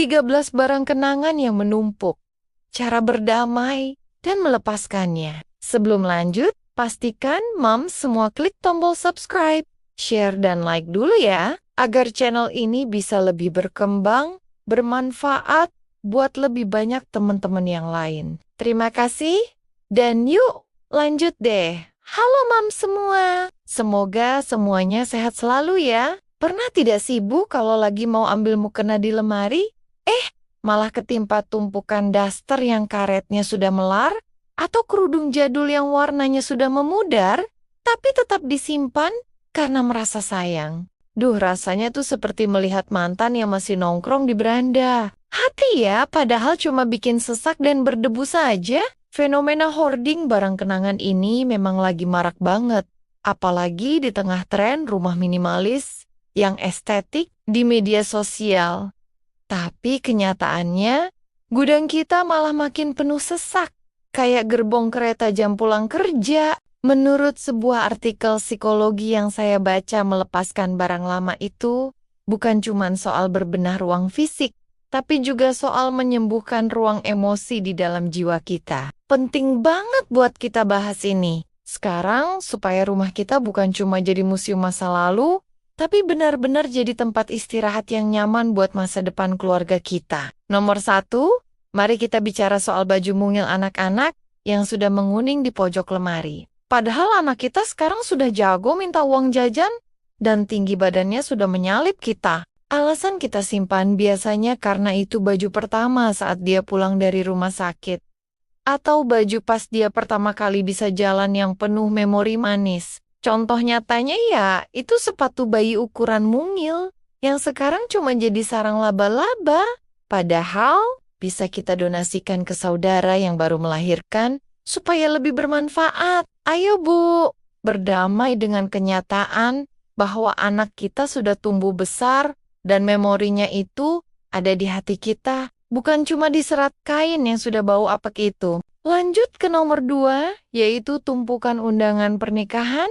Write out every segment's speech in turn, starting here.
13 barang kenangan yang menumpuk, cara berdamai, dan melepaskannya. Sebelum lanjut, pastikan Moms semua klik tombol subscribe, share, dan like dulu ya, agar channel ini bisa lebih berkembang, bermanfaat, buat lebih banyak teman-teman yang lain. Terima kasih, dan yuk lanjut deh. Halo Moms semua, semoga semuanya sehat selalu ya. Pernah tidak sibuk kalau lagi mau ambil mukena di lemari? Malah ketimpa tumpukan daster yang karetnya sudah melar, atau kerudung jadul yang warnanya sudah memudar, tapi tetap disimpan karena merasa sayang. Duh, rasanya tuh seperti melihat mantan yang masih nongkrong di beranda. Hati ya, padahal cuma bikin sesak dan berdebu saja. Fenomena hoarding barang kenangan ini memang lagi marak banget. Apalagi di tengah tren rumah minimalis yang estetik di media sosial. Tapi kenyataannya, gudang kita malah makin penuh sesak, kayak gerbong kereta jam pulang kerja. Menurut sebuah artikel psikologi yang saya baca, melepaskan barang lama itu bukan cuma soal berbenah ruang fisik, tapi juga soal menyembuhkan ruang emosi di dalam jiwa kita. Penting banget buat kita bahas ini sekarang, supaya rumah kita bukan cuma jadi museum masa lalu, tapi benar-benar jadi tempat istirahat yang nyaman buat masa depan keluarga kita. Nomor 1, mari kita bicara soal baju mungil anak-anak yang sudah menguning di pojok lemari. Padahal anak kita sekarang sudah jago minta uang jajan dan tinggi badannya sudah menyalip kita. Alasan kita simpan biasanya karena itu baju pertama saat dia pulang dari rumah sakit. Atau baju pas dia pertama kali bisa jalan yang penuh memori manis. Contoh nyatanya ya, itu sepatu bayi ukuran mungil yang sekarang cuma jadi sarang laba-laba. Padahal bisa kita donasikan ke saudara yang baru melahirkan supaya lebih bermanfaat. Ayo Bu, berdamai dengan kenyataan bahwa anak kita sudah tumbuh besar dan memorinya itu ada di hati kita, bukan cuma di serat kain yang sudah bau apek itu. Lanjut ke nomor 2, yaitu tumpukan undangan pernikahan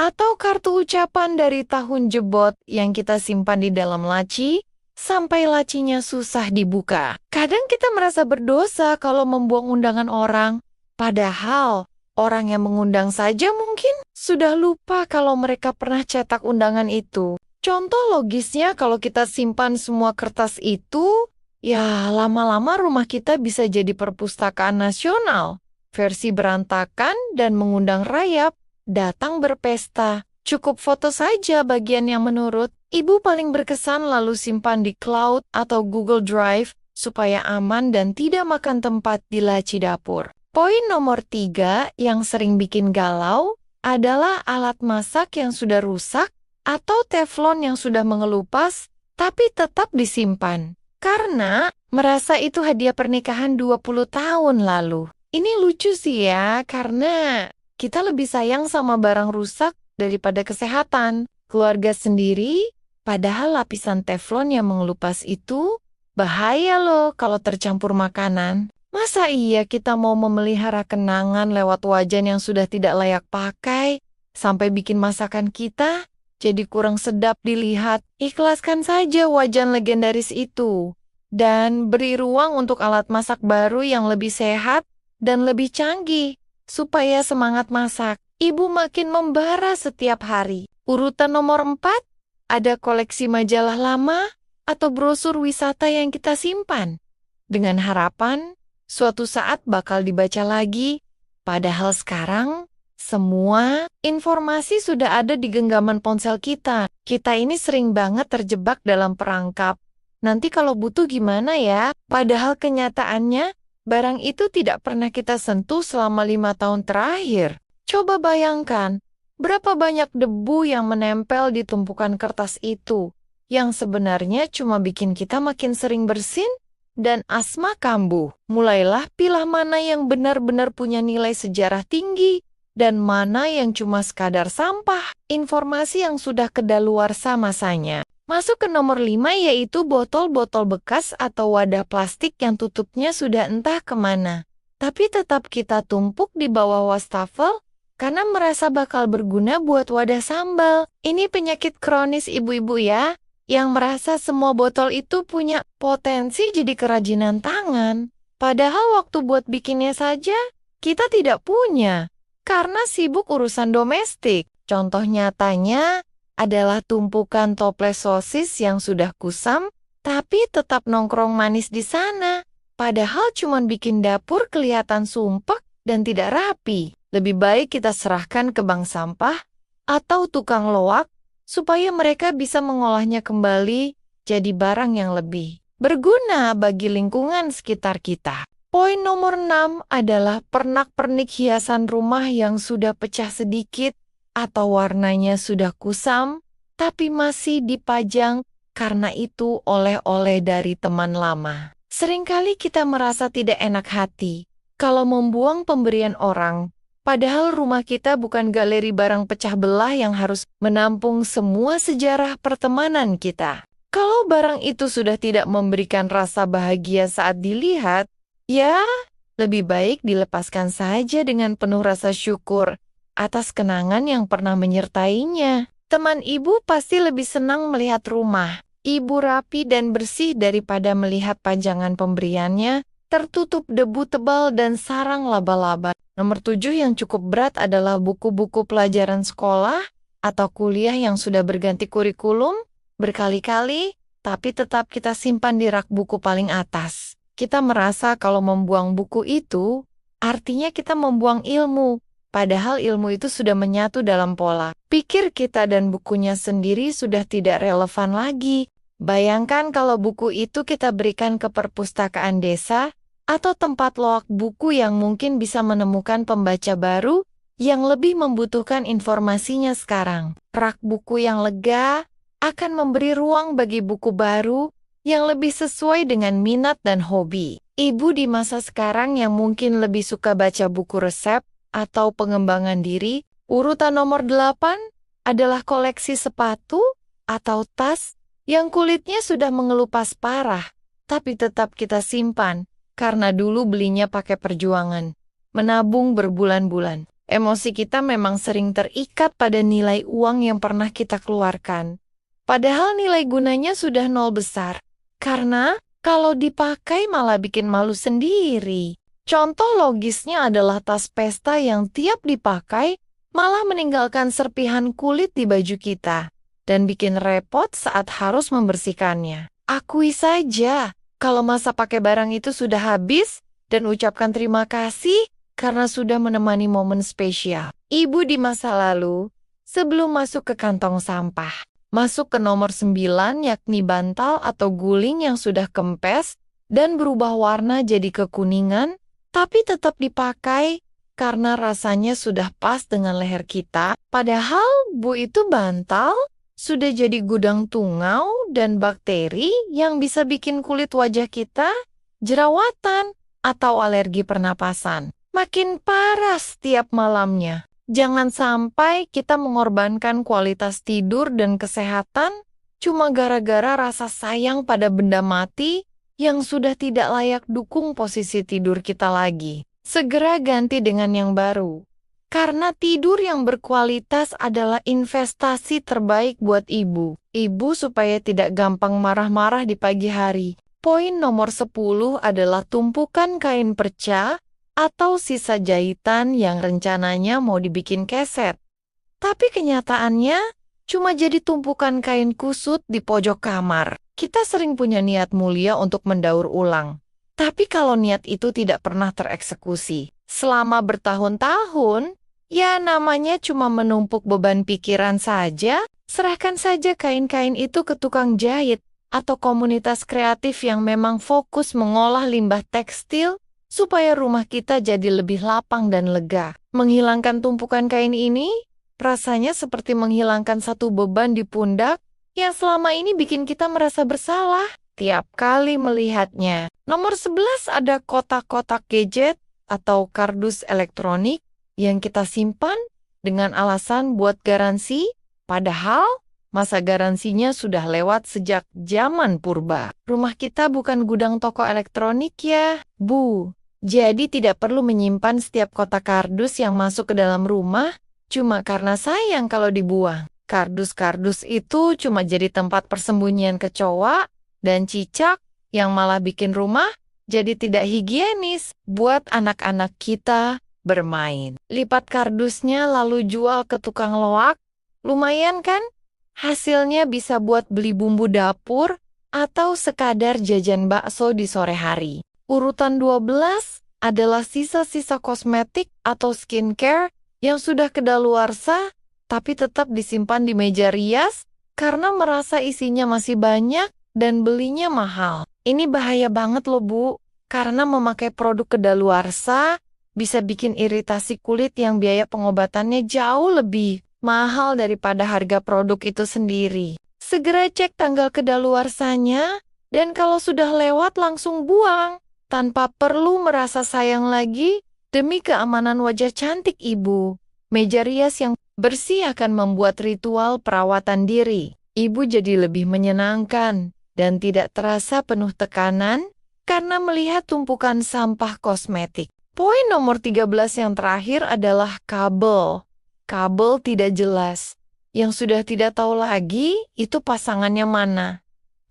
atau kartu ucapan dari tahun jebot yang kita simpan di dalam laci sampai lacinya susah dibuka. Kadang kita merasa berdosa kalau membuang undangan orang, padahal orang yang mengundang saja mungkin sudah lupa kalau mereka pernah cetak undangan itu. Contoh logisnya, kalau kita simpan semua kertas itu, ya lama-lama rumah kita bisa jadi perpustakaan nasional, versi berantakan dan mengundang rayap datang berpesta. Cukup foto saja bagian yang menurut Ibu paling berkesan, lalu simpan di cloud atau Google Drive supaya aman dan tidak makan tempat di laci dapur. Poin nomor 3 yang sering bikin galau adalah alat masak yang sudah rusak atau teflon yang sudah mengelupas tapi tetap disimpan. Karena merasa itu hadiah pernikahan 20 tahun lalu. Ini lucu sih ya, karena kita lebih sayang sama barang rusak daripada kesehatan keluarga sendiri, padahal lapisan teflon yang mengelupas itu bahaya loh kalau tercampur makanan. Masa iya kita mau memelihara kenangan lewat wajan yang sudah tidak layak pakai, sampai bikin masakan kita jadi kurang sedap dilihat? Ikhlaskan saja wajan legendaris itu, dan beri ruang untuk alat masak baru yang lebih sehat dan lebih canggih. Supaya semangat masak Ibu makin membara setiap hari. Urutan nomor 4, ada koleksi majalah lama atau brosur wisata yang kita simpan. Dengan harapan, suatu saat bakal dibaca lagi. Padahal sekarang, semua informasi sudah ada di genggaman ponsel kita. Kita ini sering banget terjebak dalam perangkap. Nanti kalau butuh gimana ya? Padahal kenyataannya, barang itu tidak pernah kita sentuh selama 5 tahun terakhir. Coba bayangkan, berapa banyak debu yang menempel di tumpukan kertas itu, yang sebenarnya cuma bikin kita makin sering bersin dan asma kambuh. Mulailah pilah mana yang benar-benar punya nilai sejarah tinggi dan mana yang cuma sekadar sampah, informasi yang sudah kedaluarsa masanya. Masuk ke nomor 5, yaitu botol-botol bekas atau wadah plastik yang tutupnya sudah entah kemana. Tapi tetap kita tumpuk di bawah wastafel karena merasa bakal berguna buat wadah sambal. Ini penyakit kronis ibu-ibu ya, yang merasa semua botol itu punya potensi jadi kerajinan tangan. Padahal waktu buat bikinnya saja, kita tidak punya, karena sibuk urusan domestik. Contoh nyatanya adalah tumpukan toples sosis yang sudah kusam, tapi tetap nongkrong manis di sana. Padahal cuma bikin dapur kelihatan sumpek dan tidak rapi. Lebih baik kita serahkan ke bank sampah atau tukang loak supaya mereka bisa mengolahnya kembali jadi barang yang lebih berguna bagi lingkungan sekitar kita. Poin nomor 6 adalah pernak-pernik hiasan rumah yang sudah pecah sedikit atau warnanya sudah kusam, tapi masih dipajang karena itu oleh-oleh dari teman lama. Seringkali kita merasa tidak enak hati kalau membuang pemberian orang, padahal rumah kita bukan galeri barang pecah belah yang harus menampung semua sejarah pertemanan kita. Kalau barang itu sudah tidak memberikan rasa bahagia saat dilihat, ya, lebih baik dilepaskan saja dengan penuh rasa syukur atas kenangan yang pernah menyertainya. Teman ibu pasti lebih senang melihat rumah ibu rapi dan bersih daripada melihat pajangan pemberiannya tertutup debu tebal dan sarang laba-laba. Nomor 7 yang cukup berat adalah buku-buku pelajaran sekolah atau kuliah yang sudah berganti kurikulum berkali-kali, tapi tetap kita simpan di rak buku paling atas. Kita merasa kalau membuang buku itu, artinya kita membuang ilmu, padahal ilmu itu sudah menyatu dalam pola pikir kita dan bukunya sendiri sudah tidak relevan lagi. Bayangkan kalau buku itu kita berikan ke perpustakaan desa atau tempat loak buku yang mungkin bisa menemukan pembaca baru yang lebih membutuhkan informasinya sekarang. Rak buku yang lega akan memberi ruang bagi buku baru yang lebih sesuai dengan minat dan hobi. Ibu di masa sekarang yang mungkin lebih suka baca buku resep atau pengembangan diri, urutan nomor 8 adalah koleksi sepatu atau tas yang kulitnya sudah mengelupas parah, tapi tetap kita simpan karena dulu belinya pakai perjuangan, menabung berbulan-bulan. Emosi kita memang sering terikat pada nilai uang yang pernah kita keluarkan. Padahal nilai gunanya sudah nol besar, karena kalau dipakai malah bikin malu sendiri. Contoh logisnya adalah tas pesta yang tiap dipakai malah meninggalkan serpihan kulit di baju kita dan bikin repot saat harus membersihkannya. Akui saja kalau masa pakai barang itu sudah habis dan ucapkan terima kasih karena sudah menemani momen spesial. Ibu di masa lalu sebelum masuk ke kantong sampah. Masuk ke nomor 9 yakni bantal atau guling yang sudah kempes dan berubah warna jadi kekuningan, tapi tetap dipakai karena rasanya sudah pas dengan leher kita. Padahal itu bantal sudah jadi gudang tungau dan bakteri yang bisa bikin kulit wajah kita jerawatan atau alergi pernapasan. Makin parah setiap malamnya. Jangan sampai kita mengorbankan kualitas tidur dan kesehatan cuma gara-gara rasa sayang pada benda mati yang sudah tidak layak dukung posisi tidur kita lagi. Segera ganti dengan yang baru. Karena tidur yang berkualitas adalah investasi terbaik buat ibu. Ibu supaya tidak gampang marah-marah di pagi hari. Poin nomor 10 adalah tumpukan kain perca atau sisa jahitan yang rencananya mau dibikin keset. Tapi kenyataannya cuma jadi tumpukan kain kusut di pojok kamar. Kita sering punya niat mulia untuk mendaur ulang. Tapi kalau niat itu tidak pernah tereksekusi selama bertahun-tahun, ya namanya cuma menumpuk beban pikiran saja. Serahkan saja kain-kain itu ke tukang jahit atau komunitas kreatif yang memang fokus mengolah limbah tekstil supaya rumah kita jadi lebih lapang dan lega. Menghilangkan tumpukan kain ini rasanya seperti menghilangkan satu beban di pundak yang selama ini bikin kita merasa bersalah tiap kali melihatnya. Nomor 11 ada kotak-kotak gadget atau kardus elektronik yang kita simpan dengan alasan buat garansi, padahal masa garansinya sudah lewat sejak zaman purba. Rumah kita bukan gudang toko elektronik ya, Bu. Jadi tidak perlu menyimpan setiap kotak kardus yang masuk ke dalam rumah cuma karena sayang kalau dibuang. Kardus-kardus itu cuma jadi tempat persembunyian kecoa dan cicak yang malah bikin rumah jadi tidak higienis buat anak-anak kita bermain. Lipat kardusnya lalu jual ke tukang loak. Lumayan kan? Hasilnya bisa buat beli bumbu dapur atau sekadar jajan bakso di sore hari. Urutan 12 adalah sisa-sisa kosmetik atau skincare yang sudah kedaluarsa tapi tetap disimpan di meja rias karena merasa isinya masih banyak dan belinya mahal. Ini bahaya banget loh Bu, karena memakai produk kedaluarsa bisa bikin iritasi kulit yang biaya pengobatannya jauh lebih mahal daripada harga produk itu sendiri. Segera cek tanggal kedaluarsanya, dan kalau sudah lewat langsung buang, tanpa perlu merasa sayang lagi demi keamanan wajah cantik Ibu. Meja rias yang bersih akan membuat ritual perawatan diri Ibu jadi lebih menyenangkan dan tidak terasa penuh tekanan karena melihat tumpukan sampah kosmetik. Poin nomor 13 yang terakhir adalah kabel. Kabel tidak jelas. Yang sudah tidak tahu lagi itu pasangannya mana.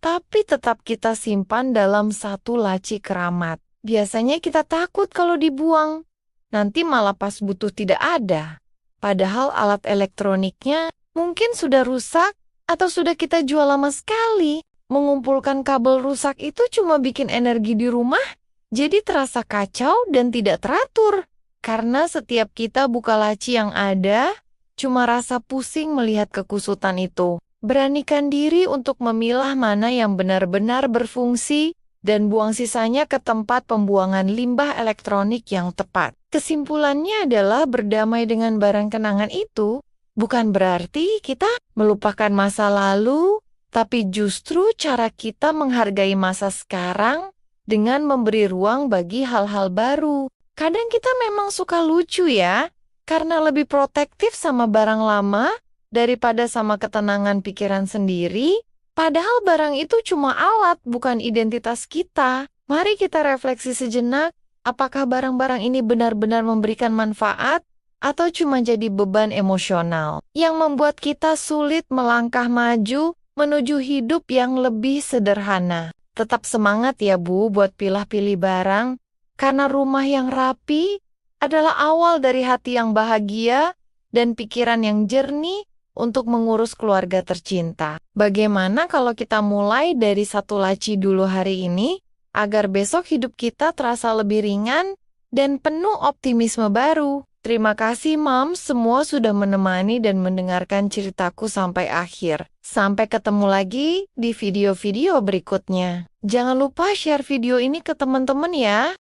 Tapi tetap kita simpan dalam satu laci keramat. Biasanya kita takut kalau dibuang. Nanti malah pas butuh tidak ada. Padahal alat elektroniknya mungkin sudah rusak atau sudah kita jual lama sekali. Mengumpulkan kabel rusak itu cuma bikin energi di rumah jadi terasa kacau dan tidak teratur. Karena setiap kita buka laci yang ada, cuma rasa pusing melihat kekusutan itu. Beranikan diri untuk memilah mana yang benar-benar berfungsi dan buang sisanya ke tempat pembuangan limbah elektronik yang tepat. Kesimpulannya adalah berdamai dengan barang kenangan itu bukan berarti kita melupakan masa lalu, tapi justru cara kita menghargai masa sekarang dengan memberi ruang bagi hal-hal baru. Kadang kita memang suka lucu ya, karena lebih protektif sama barang lama daripada sama ketenangan pikiran sendiri, padahal barang itu cuma alat, bukan identitas kita. Mari kita refleksi sejenak, apakah barang-barang ini benar-benar memberikan manfaat atau cuma jadi beban emosional yang membuat kita sulit melangkah maju menuju hidup yang lebih sederhana. Tetap semangat ya Bu buat pilih-pilih barang, karena rumah yang rapi adalah awal dari hati yang bahagia dan pikiran yang jernih untuk mengurus keluarga tercinta. Bagaimana kalau kita mulai dari satu laci dulu hari ini, agar besok hidup kita terasa lebih ringan dan penuh optimisme baru. Terima kasih Mom, semua sudah menemani dan mendengarkan ceritaku sampai akhir. Sampai ketemu lagi di video-video berikutnya. Jangan lupa share video ini ke teman-teman ya.